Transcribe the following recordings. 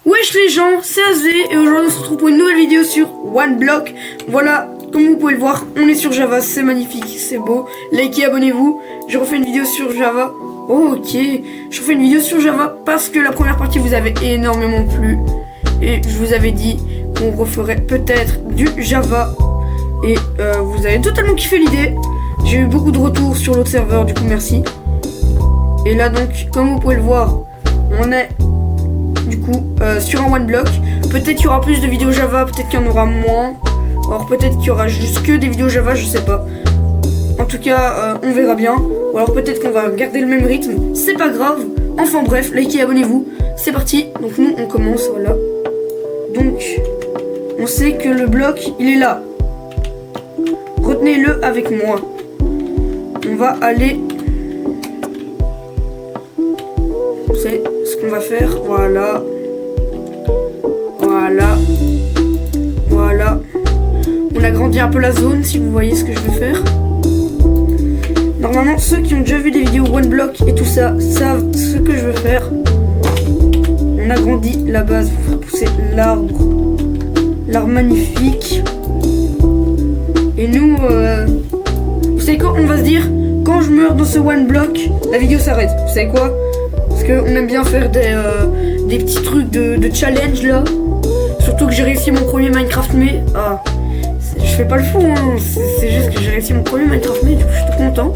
Wesh les gens, c'est Azé et aujourd'hui on se retrouve pour une nouvelle vidéo sur OneBlock. Voilà, comme vous pouvez le voir, on est sur Java, c'est magnifique, c'est beau. Likez, abonnez-vous. Je refais une vidéo sur Java. Oh, ok, je refais une vidéo sur Java parce que la première partie vous avait énormément plu. Et je vous avais dit qu'on referait peut-être du Java. Et vous avez totalement kiffé l'idée. J'ai eu beaucoup de retours sur l'autre serveur, du coup merci. Et là donc, comme vous pouvez le voir, on est du coup sur un OneBlock. Peut-être qu'il y aura plus de vidéos Java, peut-être qu'il y en aura moins. Alors peut-être qu'il y aura juste que des vidéos Java, je sais pas. En tout cas, on verra bien. Ou alors peut-être qu'on va garder le même rythme. C'est pas grave. Enfin bref, likez, abonnez-vous. C'est parti. Donc nous, on commence, voilà. Donc, on sait que le bloc, il est là. Retenez-le avec moi. On va aller... C'est ce qu'on va faire. Voilà. Voilà. Voilà. On agrandit un peu la zone, si vous voyez ce que je veux faire. Normalement, ceux qui ont déjà vu des vidéos OneBlock et tout ça savent ce que je veux faire. On agrandit la base pour faire pousser l'arbre. L'arbre magnifique. Et nous, vous savez quoi, on va se dire, quand je meurs dans ce OneBlock, la vidéo s'arrête. Vous savez quoi? Parce qu'on aime bien faire des petits trucs de challenge là. Surtout que j'ai réussi mon premier Minecraft mais... Ah, je fais pas le fou, hein. C'est juste que j'ai réussi mon premier Minecraft mais du coup je suis tout content.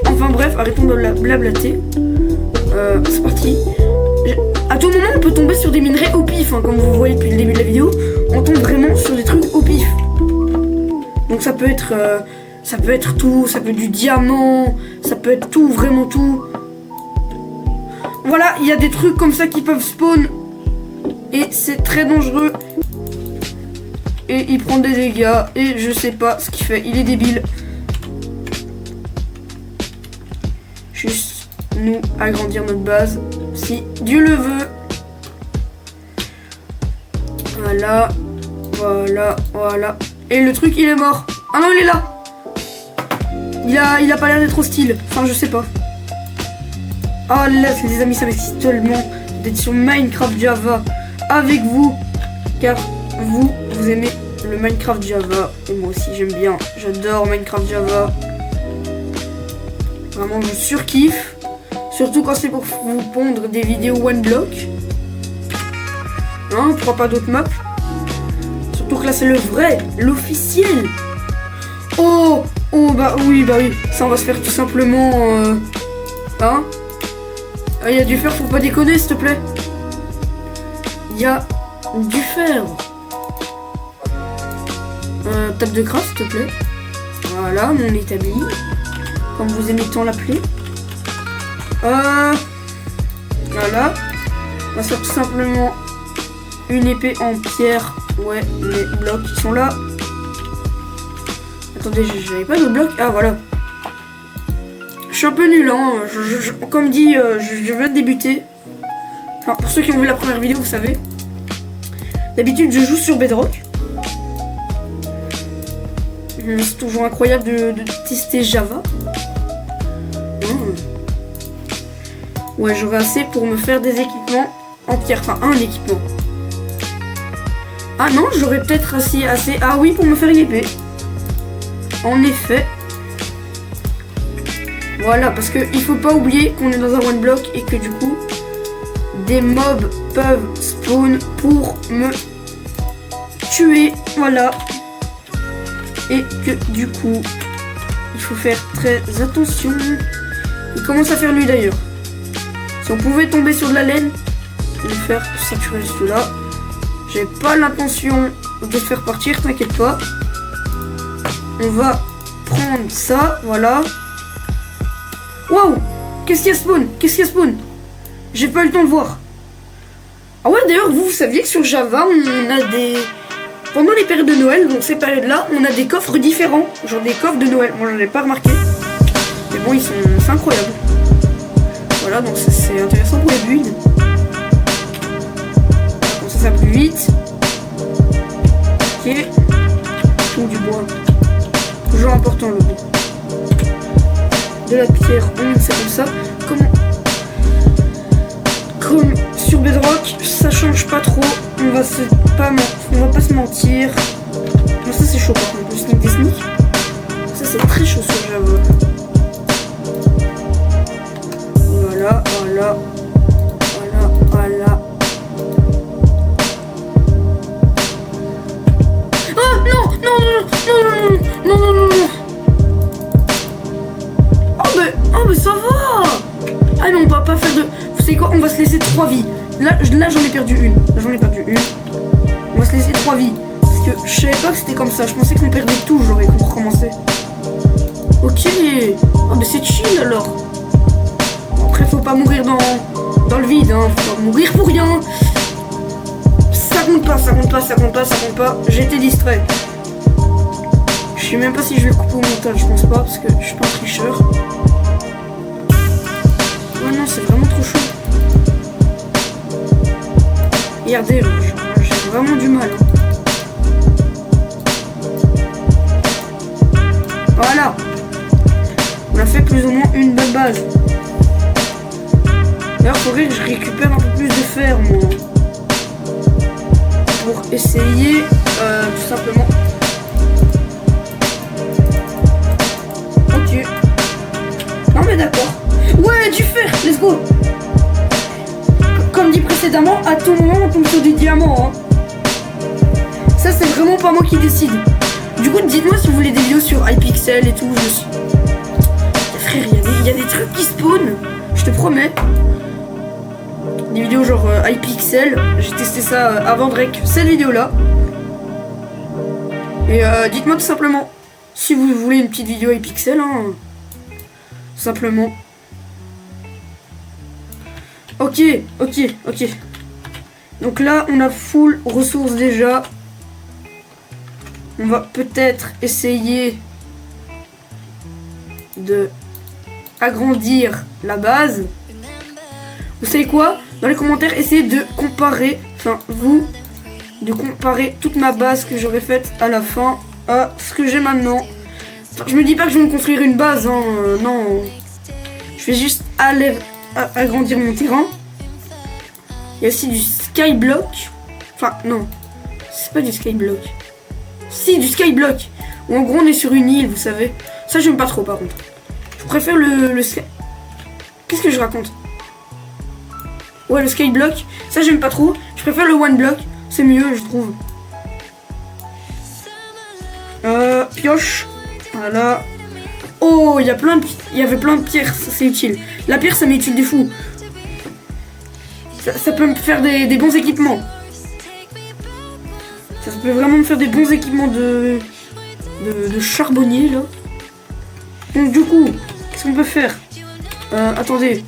Enfin bref, arrêtons de blablater. C'est parti. À tout moment on peut tomber sur des minerais au pif, hein, comme vous voyez depuis le début de la vidéo. On tombe vraiment sur des trucs au pif. Donc ça peut être tout, ça peut être du diamant, ça peut être tout, vraiment tout. Voilà, il y a des trucs comme ça qui peuvent spawn. Et c'est très dangereux. Et il prend des dégâts. Et je sais pas ce qu'il fait, il est débile. Juste nous agrandir notre base, si Dieu le veut. Voilà, voilà, voilà. Et le truc il est mort. Ah non, il est là. Il a pas l'air d'être hostile. Enfin je sais pas. Ah là les amis, ça m'excite tellement d'être sur Minecraft Java avec vous. Car vous aimez le Minecraft Java. Et moi aussi j'aime bien. J'adore Minecraft Java. Vraiment je surkiffe. Surtout quand c'est pour vous pondre des vidéos OneBlock. Hein, pourquoi pas d'autres maps? Surtout que là c'est le vrai, l'officiel. Oh, bah oui, ça on va se faire tout simplement hein. Il y a du fer, faut pas déconner s'il te plaît. Il y a du fer. Table de craft s'il te plaît. Voilà, mon établi. Comme vous aimez tant l'appeler. Voilà. On va faire tout simplement une épée en pierre. Ouais, les blocs qui sont là. Attendez, j'avais pas de blocs. Ah voilà. Je suis un peu nul, hein. Comme dit, je viens de débuter. Enfin, pour ceux qui ont vu la première vidéo, vous savez. D'habitude, je joue sur Bedrock. C'est toujours incroyable de tester Java. Ouais, j'aurai assez pour me faire des équipements en pierre. Enfin, un équipement. Ah non, j'aurais peut-être assez... Ah oui, pour me faire une épée. En effet. Voilà, parce qu'il faut pas oublier qu'on est dans un OneBlock et que du coup, des mobs peuvent spawn pour me tuer. Voilà. Et que du coup, il faut faire très attention. Il commence à faire nuit d'ailleurs. Si on pouvait tomber sur de la laine, je vais faire saturer cela. J'ai pas l'intention de te faire partir, t'inquiète pas. On va prendre ça, voilà. Waouh! Qu'est-ce qu'il y a spawn? J'ai pas eu le temps de voir. Ah ouais, d'ailleurs, vous saviez que sur Java, on a des... Pendant les périodes de Noël, donc ces périodes-là, on a des coffres différents. Genre des coffres de Noël. Moi, j'en ai pas remarqué. Mais bon, c'est incroyable. Voilà, donc c'est intéressant pour les builds. Bon, ça plus vite. Ok. Tout du bois. Toujours important le bois. De la pierre, c'est comme ça. Comment sur Bedrock, ça change pas trop. On va pas se mentir. Non, ça c'est chaud par contre, le sneak des sneaks. Ça c'est très chaud sur Java. Voilà, voilà. Voilà, voilà. Oh non, non, non, non, non, non, non, non. Oh mais ça va. Ah non, on va pas faire de... Vous savez quoi, on va se laisser 3 vies. Là j'en ai perdu une. On va se laisser 3 vies. Parce que je savais pas que c'était comme ça. Je pensais qu'on perdait tout, genre, et qu'on recommençait. Ok. Ah mais c'est chill alors. Après faut pas mourir dans le vide, hein. Faut pas mourir pour rien. Ça compte pas, ça compte pas, ça compte pas, ça compte pas. J'ai été distrait. Je sais même pas si je vais le couper au montage, je pense pas, parce que je suis pas un tricheur. Oh non, c'est vraiment trop chaud. Regardez, j'ai vraiment du mal. Voilà. On a fait plus ou moins une bonne base. D'ailleurs, faudrait que je récupère un peu plus de fer, moi. Pour essayer, tout simplement. Ok. Non mais d'accord. Ouais, du fer, let's go. Comme dit précédemment, à tout moment on tombe sur des diamants. Hein. Ça c'est vraiment pas moi qui décide. Du coup, dites-moi si vous voulez des vidéos sur Hypixel et tout. Frère, il y a des trucs qui spawnent. Je te promets. Des vidéos genre Hypixel. J'ai testé ça avant Drake. Cette vidéo là. Et dites-moi tout simplement si vous voulez une petite vidéo Hypixel. Hein. Simplement. Ok. Donc là, on a full ressources déjà. On va peut-être essayer de agrandir la base. Vous savez quoi? Dans les commentaires, essayez de comparer, de comparer toute ma base que j'aurais faite à la fin à ce que j'ai maintenant. Enfin, je me dis pas que je vais me construire une base, hein, non. Je vais juste aller agrandir mon terrain. Il y a aussi du skyblock. Enfin, non. C'est pas du skyblock. Si, du skyblock. Où en gros on est sur une île, vous savez. Ça j'aime pas trop par contre. Je préfère le sky... Qu'est-ce que je raconte? Ouais, le skyblock. Ça j'aime pas trop. Je préfère le one block. C'est mieux, je trouve. Pioche. Voilà. Oh, il y avait plein de pierres, c'est utile. La pierre, ça m'est utile des fous. Ça peut me faire des bons équipements. Ça peut vraiment me faire des bons équipements de charbonnier, là. Donc, du coup, qu'est-ce qu'on peut faire? Attendez.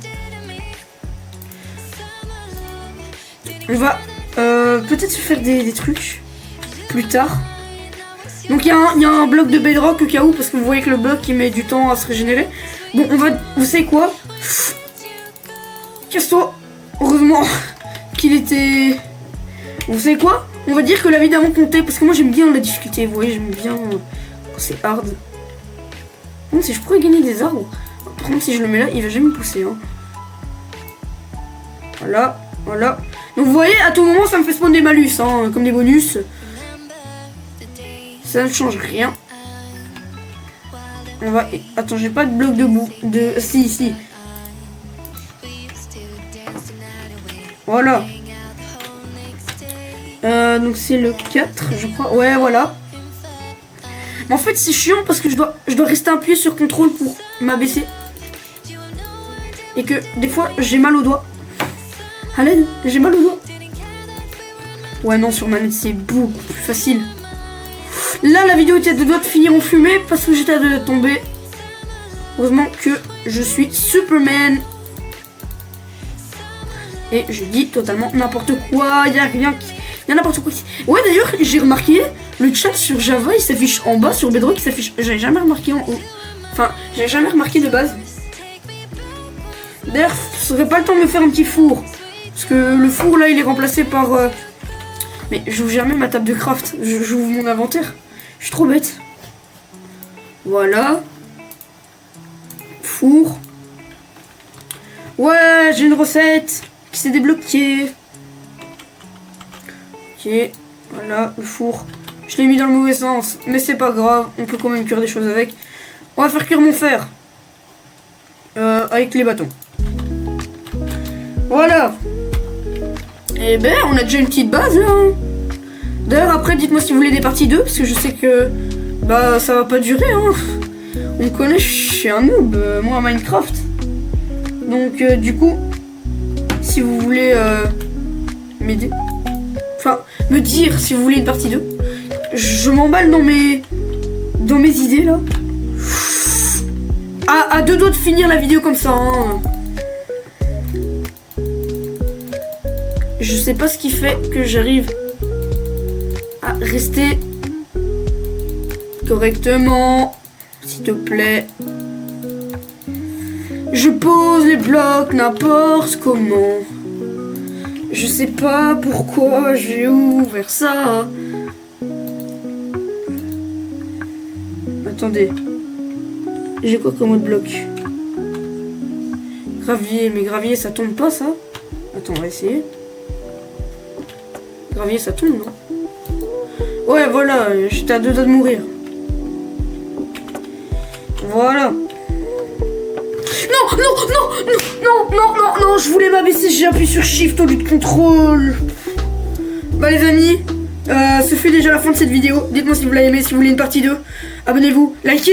On va peut-être se faire des trucs plus tard. Donc il y a un bloc de bedrock au cas où, parce que vous voyez que le bloc il met du temps à se régénérer. Bon, on va... Vous savez quoi? Casse-toi. Heureusement qu'il était... Vous savez quoi? On va dire que la vie d'avant comptait, parce que moi j'aime bien la difficulté. Vous voyez, j'aime bien quand c'est hard. Bon, si je pourrais gagner des arbres. Par contre, si je le mets là, il va jamais pousser. Hein. Voilà, voilà. Donc vous voyez, à tout moment, ça me fait spawn des malus, hein, comme des bonus. Ça ne change rien. On va... Attends, j'ai pas de bloc de boue. Si. Voilà. Donc c'est le 4, je crois. Ouais, voilà. Mais en fait, c'est chiant parce que je dois rester appuyé sur contrôle pour m'abaisser. Et que des fois, j'ai mal au doigt. À l'aide, j'ai mal au doigt. Ouais, non, sur manette, c'est beaucoup plus facile. Là, la vidéo était à 2 doigts de finir en fumée parce que j'étais à 2 doigts de tomber. Heureusement que je suis Superman. Et je dis totalement n'importe quoi. Il y a rien qui... Il y a n'importe quoi. Ouais, d'ailleurs, j'ai remarqué, le chat sur Java, il s'affiche en bas. Sur Bedrock, il s'affiche... J'avais jamais remarqué en haut. Enfin, j'avais jamais remarqué de base. D'ailleurs, ce serait pas le temps de me faire un petit four. Parce que le four, là, il est remplacé par... Mais j'ouvre jamais ma table de craft. J'ouvre mon inventaire. Je suis trop bête. Voilà. Four. Ouais, j'ai une recette. qui s'est débloqué. Ok, voilà, le four. Je l'ai mis dans le mauvais sens, mais c'est pas grave, on peut quand même cuire des choses avec. On va faire cuire mon fer. Avec les bâtons. Voilà. Et ben, on a déjà une petite base là. D'ailleurs, après, dites-moi si vous voulez des parties 2, parce que je sais que bah ça va pas durer. Hein. On me connaît, je suis un noob, moi à Minecraft. Donc, du coup, si vous voulez m'aider, enfin, me dire si vous voulez une partie 2, je m'emballe dans mes idées là. À deux doigts de finir la vidéo comme ça. Hein. Je sais pas ce qui fait que j'arrive à rester correctement. S'il te plaît. Je pose les blocs n'importe comment. Je sais pas pourquoi j'ai ouvert ça. Attendez. J'ai quoi comme autre bloc? Gravier, mais gravier ça tombe pas ça? Attends, on va essayer. Gravier ça tombe, non? Ouais, voilà, j'étais à deux doigts de mourir. Voilà. Non, non, non, non, non, non, non, non, je voulais m'abaisser, j'ai appuyé sur Shift au lieu de contrôle. Bah les amis, ce fait déjà la fin de cette vidéo. Dites-moi si vous l'avez aimé, si vous voulez une partie 2. Abonnez-vous, likez.